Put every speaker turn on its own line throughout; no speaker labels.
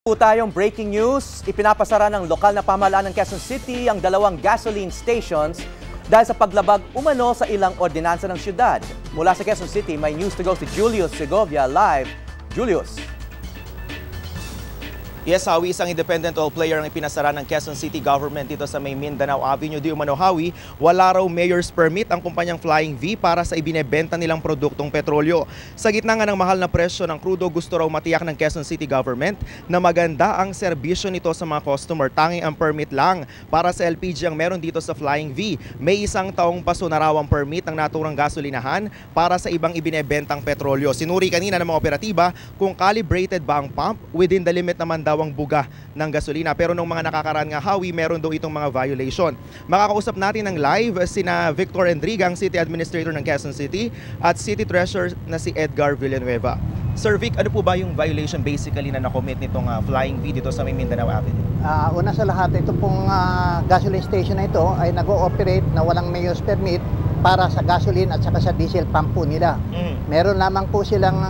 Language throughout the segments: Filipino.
Po tayong breaking news, ipinapasara ng lokal na pamahalaan ng Quezon City ang dalawang gasoline stations dahil sa paglabag umano sa ilang ordinansa ng syudad. Mula sa Quezon City, may news to go si Julius Segovia live. Julius.
Yes, Hawi, isang independent oil player ang ipinasara ng Quezon City government dito sa may Mindanao Avenue. Di umano, Hawi, wala raw mayor's permit ang kumpanyang Flying V para sa ibinebenta nilang produktong petrolyo. Sa gitna nga ng mahal na presyo ng krudo, gusto raw matiyak ng Quezon City government na maganda ang serbisyo nito sa mga customer. Tanging ang permit lang para sa LPG ang meron dito sa Flying V. May isang taong paso na raw ang permit ng naturang gasolinahan para sa ibang ibinebentang petrolyo. Sinuri kanina ng mga operatiba kung calibrated ba ang pump within the limit naman daw ang buga ng gasolina. Pero nung mga nakakaraan nga, Hawi, meron daw itong mga violation. Makakausap natin ng live sina Victor Endrigang, City Administrator ng Quezon City, at City Treasurer na si Edgar Villanueva. Sir Vic, ano po ba yung violation basically na nakomit nitong Flying V dito sa may Mindanao Avenue?
Una sa lahat, ito pong gasoline station na ito ay nag-ooperate na walang mayor's permit para sa gasoline at saka sa diesel pump po nila. Meron lamang po silang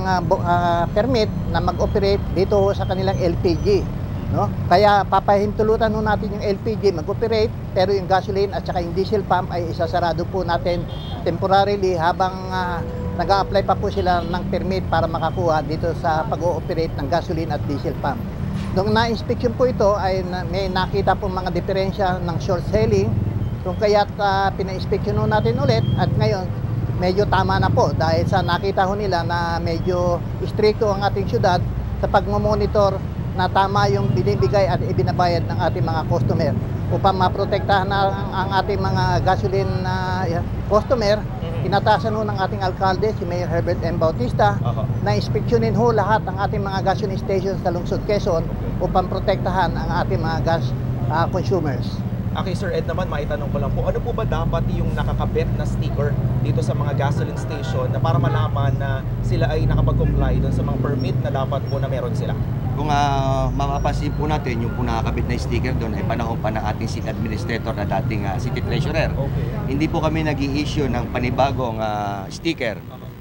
permit na mag-operate dito sa kanilang LPG. No? Kaya papahintulutan ho natin yung LPG mag-operate, pero yung gasoline at saka yung diesel pump ay isasarado po natin temporarily habang nag-a-apply pa po sila ng permit para makakuha dito sa pag-ooperate ng gasoline at diesel pump. Nung na-inspection po ito ay may nakita po mga diferensya ng short selling, kung kaya't pina-inspection natin ulit at ngayon medyo tama na po dahil sa nakita ho nila na medyo stricto ang ating syudad sa pagmamonitor na tama yung binibigay at ibinabayad ng ating mga customer upang maprotektahan ang ating mga gasoline customer. Inatasan ho ng ating alkalde, si Mayor Herbert M. Bautista, na inspeksyonin ho lahat ng ating mga gasoline stations sa lungsod Quezon upang protektahan ang ating mga gas consumers.
Okay, Sir Ed naman, maitanong ko lang po, ano po ba dapat yung nakakabit na sticker dito sa mga gasoline station na para malaman na sila ay nakapag-comply doon sa mga permit na dapat po na meron sila?
Kung mapapansin po natin, yung po nakakabit na sticker doon ay panahon pa ng ating City Administrator na dating City Treasurer.
Okay.
Hindi po kami nag-i-issue ng panibagong sticker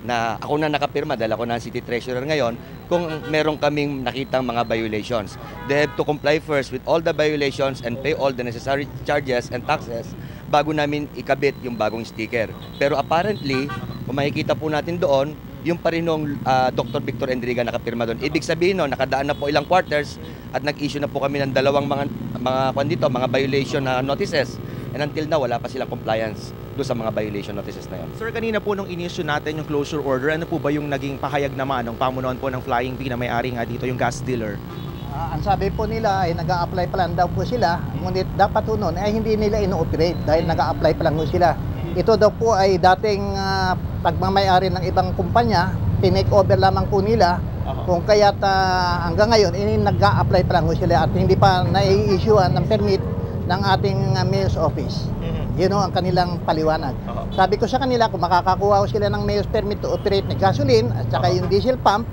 na ako na nakapirma dahil ako na City Treasurer ngayon kung meron kaming nakitang mga violations. They have to comply first with all the violations and pay all the necessary charges and taxes bago namin ikabit yung bagong sticker. Pero apparently, kung makikita po natin doon, yung pa rin nung Dr. Victor Endriga nakapirma doon. Ibig sabihin no, nakadaan na po ilang quarters at nag-issue na po kami ng dalawang mga violation na notices. And until now, wala pa silang compliance doon sa mga violation notices na yun.
Sir, kanina po nung in-issue natin yung closure order, ano po ba yung naging pahayag naman ng pamunuan po ng Flying V na may-ari nga dito, yung gas dealer?
Ang sabi po nila ay nag-a-apply pa lang daw po sila, ngunit dapat po noon ay hindi nila ino-operate dahil nag-a-apply pa lang po sila. Ito daw po ay dating pagmamayari ng ibang kumpanya, tinake over lamang po nila, kung kaya't hanggang ngayon nag-a-apply pa lang po sila at hindi pa nai-issuean ng permit ng ating mayor's office. Yun ang kanilang paliwanag. Sabi ko sa kanila, kung makakakuha ko sila ng mayor's permit to operate ng gasoline at saka yung diesel pump,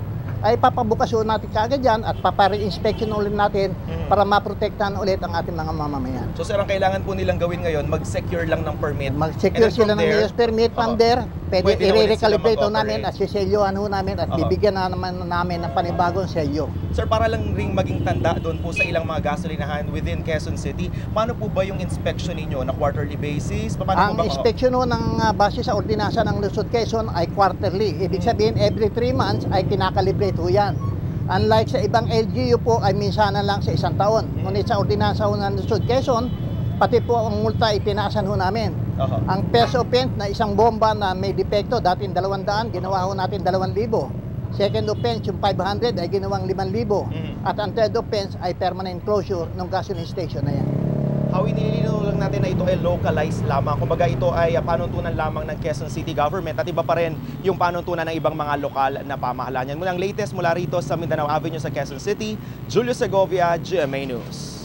ay papabukas natin kaagad yan at papare-inspection ulit natin para maprotektahan ulit ang ating mga mamamayan.
So sir, ang kailangan po nilang gawin ngayon, mag-secure lang ng permit.
Mag-secure sila ng mayor's permit from there. Pwede i-recalibrate namin at siselyohan ho namin at bibigyan na naman namin ng panibagong selyo.
Sir, para lang ring maging tanda doon po sa ilang mga gasolinahan within Quezon City, paano po ba yung inspection ninyo na quarterly basis?
Ang inspection ho ng base sa ordinansa ng Luzon, Quezon ay quarterly. Ibig sabihin, every 3 months ay kinakalibrate ho yan. Unlike sa ibang LGU po ay minsanan lang sa isang taon. Ngunit sa ordinansa ho ng Luzon, Quezon, pati po ang multa itinaasan ho namin. Ang first offense na isang bomba na may depekto, dating 200, ginawa ho natin 2,000. Second offense, yung 500 ay ginawang 5,000. At ang third offense ay permanent closure ng gasoline station na yan.
Hawi, nililinaw lang natin na ito ay localized lamang. Kumbaga ito ay panuntunan lamang ng Quezon City Government at iba pa rin yung panuntunan ng ibang mga lokal na pamahalaan. Yan muna ang latest mula rito sa Mindanao Avenue sa Quezon City. Julius Segovia, GMA News.